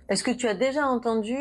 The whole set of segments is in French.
Est-ce que tu as déjà entendu,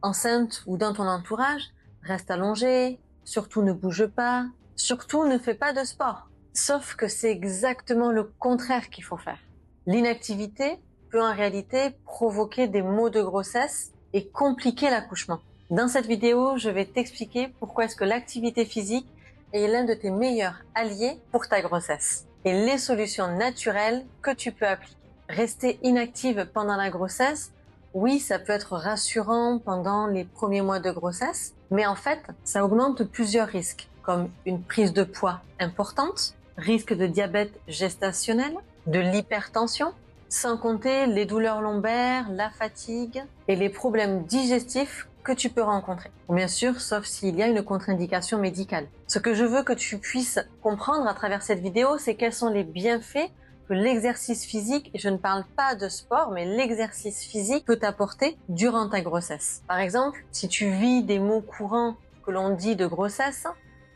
enceinte ou dans ton entourage, reste allongé, surtout ne bouge pas, surtout ne fais pas de sport? Sauf que c'est exactement le contraire qu'il faut faire. L'inactivité peut en réalité provoquer des maux de grossesse et compliquer l'accouchement. Dans cette vidéo, je vais t'expliquer pourquoi est-ce que l'activité physique est l'un de tes meilleurs alliés pour ta grossesse et les solutions naturelles que tu peux appliquer. Rester inactive pendant la grossesse, oui, ça peut être rassurant pendant les premiers mois de grossesse, mais en fait, ça augmente plusieurs risques, comme une prise de poids importante, risque de diabète gestationnel, de l'hypertension, sans compter les douleurs lombaires, la fatigue et les problèmes digestifs que tu peux rencontrer. Bien sûr, sauf s'il y a une contre-indication médicale. Ce que je veux que tu puisses comprendre à travers cette vidéo, c'est quels sont les bienfaits que l'exercice physique, et je ne parle pas de sport, mais l'exercice physique peut t'apporter durant ta grossesse. Par exemple, si tu vis des maux courants que l'on dit de grossesse,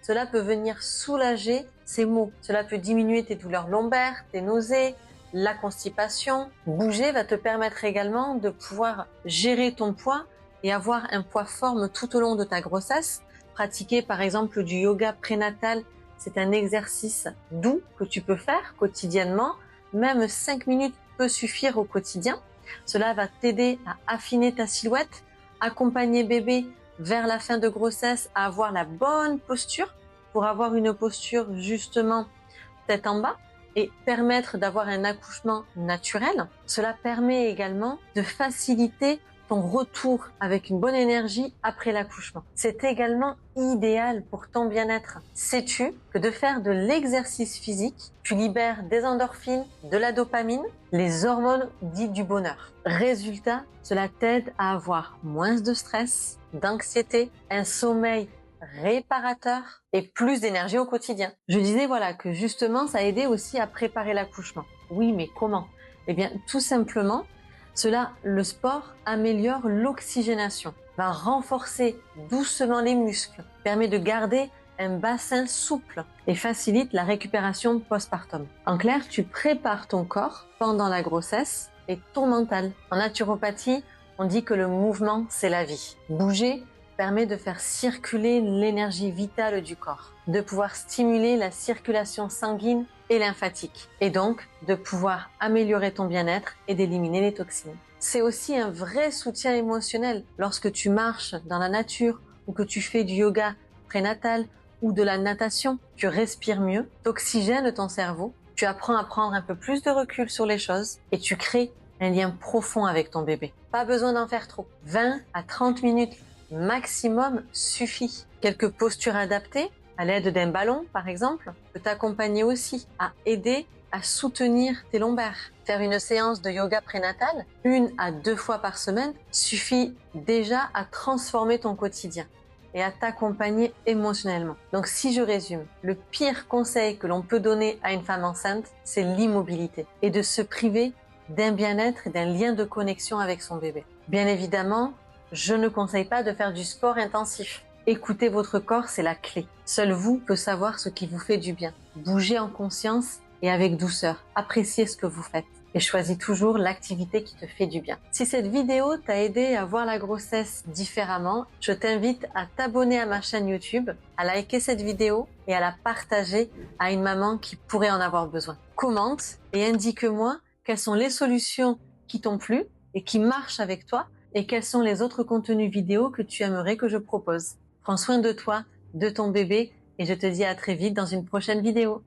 cela peut venir soulager ces maux. Cela peut diminuer tes douleurs lombaires, tes nausées, la constipation. Bouger va te permettre également de pouvoir gérer ton poids et avoir un poids forme tout au long de ta grossesse. Pratiquer par exemple du yoga prénatal, c'est un exercice doux que tu peux faire quotidiennement. Même 5 minutes peut suffire au quotidien. Cela va t'aider à affiner ta silhouette, accompagner bébé vers la fin de grossesse à avoir la bonne posture pour avoir une posture justement tête en bas et permettre d'avoir un accouchement naturel. Cela permet également de faciliter ton retour avec une bonne énergie après l'accouchement. C'est également idéal pour ton bien-être. Sais-tu que de faire de l'exercice physique, tu libères des endorphines, de la dopamine, les hormones dites du bonheur. Résultat, cela t'aide à avoir moins de stress, d'anxiété, un sommeil réparateur et plus d'énergie au quotidien. Je disais voilà que justement ça aidait aussi à préparer l'accouchement. Oui, mais comment? Eh bien, tout simplement, le sport améliore l'oxygénation, va renforcer doucement les muscles, permet de garder un bassin souple et facilite la récupération postpartum. En clair, tu prépares ton corps pendant la grossesse et ton mental. En naturopathie, on dit que le mouvement, c'est la vie. Bouger permet de faire circuler l'énergie vitale du corps, de pouvoir stimuler la circulation sanguine et lymphatique, et donc de pouvoir améliorer ton bien-être et d'éliminer les toxines. C'est aussi un vrai soutien émotionnel lorsque tu marches dans la nature ou que tu fais du yoga prénatal ou de la natation. Tu respires mieux, t'oxygènes ton cerveau, tu apprends à prendre un peu plus de recul sur les choses et tu crées un lien profond avec ton bébé. Pas besoin d'en faire trop. 20 à 30 minutes maximum suffit. Quelques postures adaptées, à l'aide d'un ballon par exemple, peut t'accompagner aussi à aider à soutenir tes lombaires. Faire une séance de yoga prénatal 1 à 2 fois par semaine suffit déjà à transformer ton quotidien et à t'accompagner émotionnellement. Donc si je résume, le pire conseil que l'on peut donner à une femme enceinte, c'est l'immobilité et de se priver d'un bien-être et d'un lien de connexion avec son bébé. Bien évidemment, je ne conseille pas de faire du sport intensif. Écoutez votre corps, c'est la clé. Seul vous peut savoir ce qui vous fait du bien. Bougez en conscience et avec douceur. Appréciez ce que vous faites et choisis toujours l'activité qui te fait du bien. Si cette vidéo t'a aidé à voir la grossesse différemment, je t'invite à t'abonner à ma chaîne YouTube, à liker cette vidéo et à la partager à une maman qui pourrait en avoir besoin. Commente et indique-moi quelles sont les solutions qui t'ont plu et qui marchent avec toi et quels sont les autres contenus vidéo que tu aimerais que je propose. Prends soin de toi, de ton bébé et je te dis à très vite dans une prochaine vidéo.